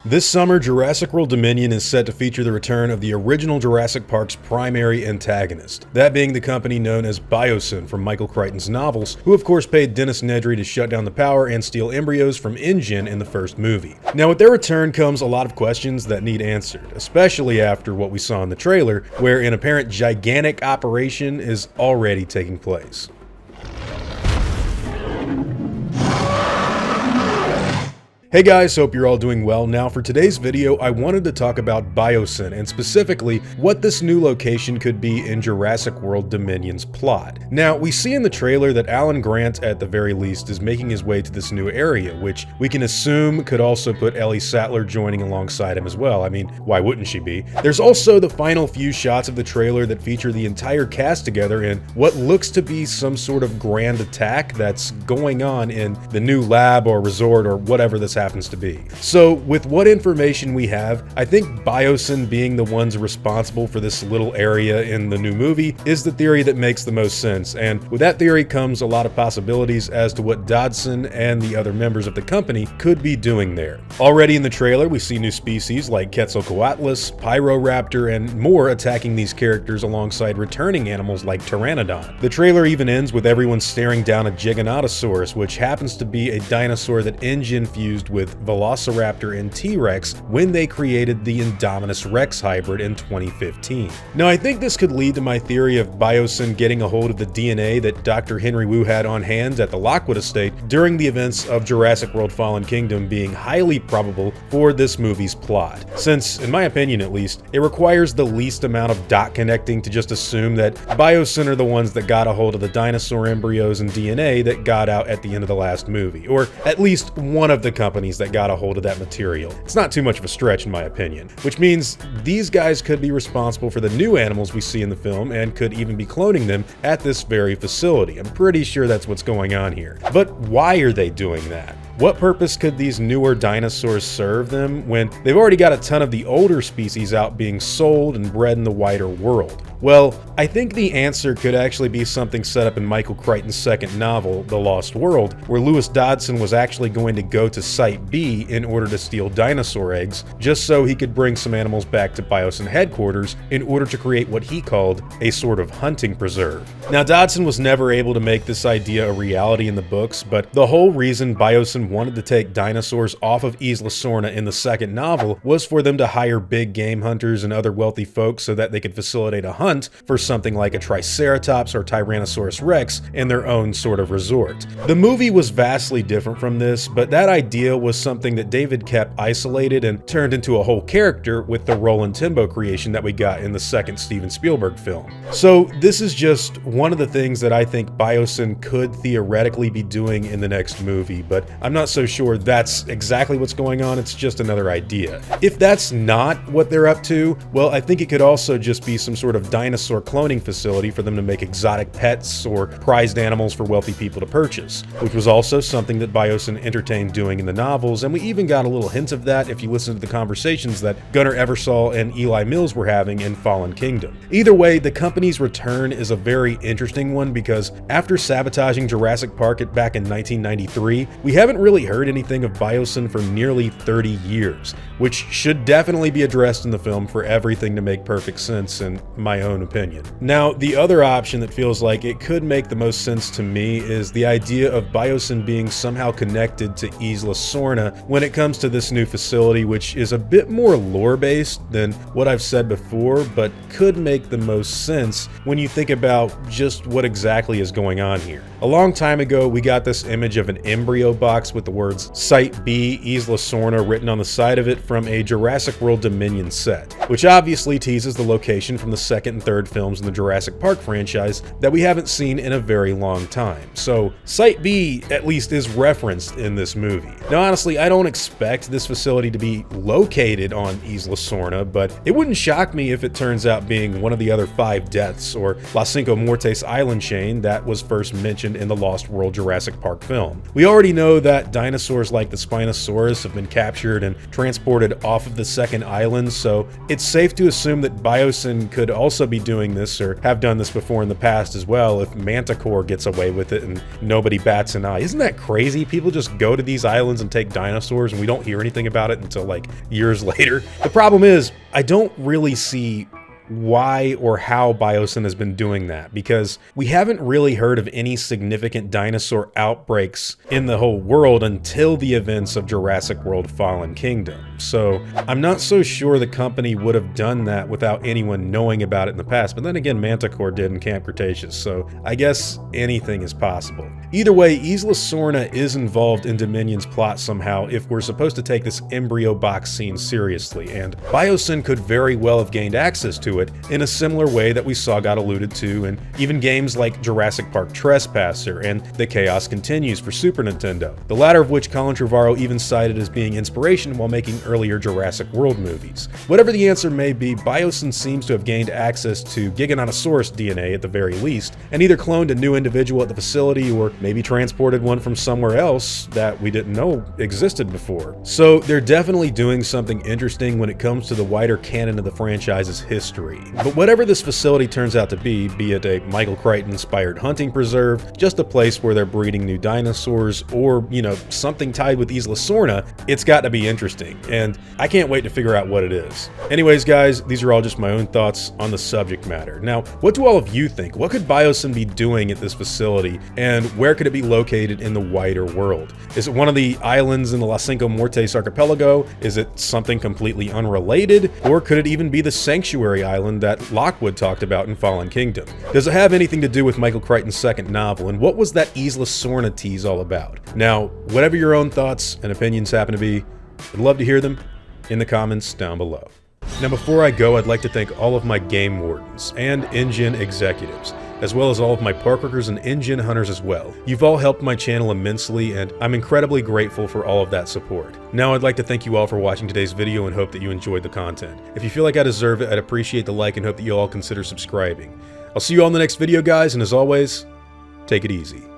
This summer, Jurassic World Dominion is set to feature the return of the original Jurassic Park's primary antagonist, that being the company known as BioSyn from Michael Crichton's novels, who of course paid Dennis Nedry to shut down the power and steal embryos from InGen in the first movie. Now with their return comes a lot of questions that need answered, especially after what we saw in the trailer, where an apparent gigantic operation is already taking place. Hey guys, hope you're all doing well. Now for today's video, I wanted to talk about BioSyn and specifically what this new location could be in Jurassic World Dominion's plot. Now we see in the trailer that Alan Grant at the very least is making his way to this new area, which we can assume could also put Ellie Sattler joining alongside him as well. I mean, why wouldn't she be? There's also the final few shots of the trailer that feature the entire cast together in what looks to be some sort of grand attack that's going on in the new lab or resort or whatever this happens to be. So with what information we have, I think BioSyn being the ones responsible for this little area in the new movie is the theory that makes the most sense, and with that theory comes a lot of possibilities as to what Dodson and the other members of the company could be doing there. Already in the trailer we see new species like Quetzalcoatlus, Pyroraptor, and more attacking these characters alongside returning animals like Pteranodon. The trailer even ends with everyone staring down a Giganotosaurus, which happens to be a dinosaur that InGen fused with Velociraptor and T-Rex when they created the Indominus Rex hybrid in 2015. Now I think this could lead to my theory of BioSyn getting a hold of the DNA that Dr. Henry Wu had on hand at the Lockwood estate during the events of Jurassic World Fallen Kingdom being highly probable for this movie's plot, since, in my opinion at least, it requires the least amount of dot connecting to just assume that BioSyn are the ones that got a hold of the dinosaur embryos and DNA that got out at the end of the last movie, or at least one of the companies that got a hold of that material. It's not too much of a stretch in my opinion, which means these guys could be responsible for the new animals we see in the film and could even be cloning them at this very facility. I'm pretty sure that's what's going on here. But why are they doing that? What purpose could these newer dinosaurs serve them when they've already got a ton of the older species out being sold and bred in the wider world? Well, I think the answer could actually be something set up in Michael Crichton's second novel, The Lost World, where Lewis Dodson was actually going to go to Site B in order to steal dinosaur eggs, just so he could bring some animals back to BioSyn headquarters in order to create what he called a sort of hunting preserve. Now, Dodson was never able to make this idea a reality in the books, but the whole reason BioSyn wanted to take dinosaurs off of Isla Sorna in the second novel was for them to hire big game hunters and other wealthy folks so that they could facilitate a hunt for something like a Triceratops or Tyrannosaurus Rex in their own sort of resort. The movie was vastly different from this, but that idea was something that David kept isolated and turned into a whole character with the Roland Timbo creation that we got in the second Steven Spielberg film. So this is just one of the things that I think BioSyn could theoretically be doing in the next movie, but I'm not so sure that's exactly what's going on. It's just another idea. If that's not what they're up to, well, I think it could also just be some sort of dinosaur cloning facility for them to make exotic pets or prized animals for wealthy people to purchase, which was also something that BioSyn entertained doing in the novels, and we even got a little hint of that if you listen to the conversations that Gunnar Eversole and Eli Mills were having in Fallen Kingdom. Either way, the company's return is a very interesting one because after sabotaging Jurassic Park back in 1993, we haven't really heard anything of BioSyn for nearly 30 years, which should definitely be addressed in the film for everything to make perfect sense in my own opinion. Now, the other option that feels like it could make the most sense to me is the idea of BioSyn being somehow connected to Isla Sorna when it comes to this new facility, which is a bit more lore-based than what I've said before, but could make the most sense when you think about just what exactly is going on here. A long time ago, we got this image of an embryo box with the words Site B, Isla Sorna written on the side of it from a Jurassic World Dominion set, which obviously teases the location from the second and third films in the Jurassic Park franchise that we haven't seen in a very long time. So Site B at least is referenced in this movie. Now honestly, I don't expect this facility to be located on Isla Sorna, but it wouldn't shock me if it turns out being one of the other 5 deaths or La Cinco Muertes island chain that was first mentioned in the Lost World Jurassic Park film. We already know that dinosaurs like the Spinosaurus have been captured and transported off of the second island, so it's safe to assume that BioSyn could also be doing this, or have done this before in the past as well, if Manticore gets away with it and nobody bats an eye. Isn't that crazy? People just go to these islands and take dinosaurs and we don't hear anything about it until like years later. The problem is, I don't really see why or how BioSyn has been doing that, because we haven't really heard of any significant dinosaur outbreaks in the whole world until the events of Jurassic World Fallen Kingdom. So I'm not so sure the company would have done that without anyone knowing about it in the past, but then again, Manticore did in Camp Cretaceous, so I guess anything is possible. Either way, Isla Sorna is involved in Dominion's plot somehow if we're supposed to take this embryo box scene seriously, and BioSyn could very well have gained access to it in a similar way that we saw got alluded to in even games like Jurassic Park Trespasser and The Chaos Continues for Super Nintendo, the latter of which Colin Trevorrow even cited as being inspiration while making earlier Jurassic World movies. Whatever the answer may be, BioSyn seems to have gained access to Giganotosaurus DNA at the very least, and either cloned a new individual at the facility or maybe transported one from somewhere else that we didn't know existed before. So they're definitely doing something interesting when it comes to the wider canon of the franchise's history. But whatever this facility turns out to be it a Michael Crichton-inspired hunting preserve, just a place where they're breeding new dinosaurs, or, you know, something tied with Isla Sorna, it's got to be interesting, and I can't wait to figure out what it is. Anyways, guys, these are all just my own thoughts on the subject matter. Now, what do all of you think? What could BioSyn be doing at this facility, and where could it be located in the wider world? Is it one of the islands in the Las Cinco Mortes archipelago? Is it something completely unrelated? Or could it even be the Sanctuary Island that Lockwood talked about in Fallen Kingdom? Does it have anything to do with Michael Crichton's second novel, and what was that Isla Sorna tease all about? Now, whatever your own thoughts and opinions happen to be, I'd love to hear them in the comments down below. Now, before I go, I'd like to thank all of my game wardens and InGen executives, as well as all of my park workers and InGen hunters as well. You've all helped my channel immensely, and I'm incredibly grateful for all of that support. Now I'd like to thank you all for watching today's video and hope that you enjoyed the content. If you feel like I deserve it, I'd appreciate the like and hope that you all consider subscribing. I'll see you all in the next video, guys, and as always, take it easy.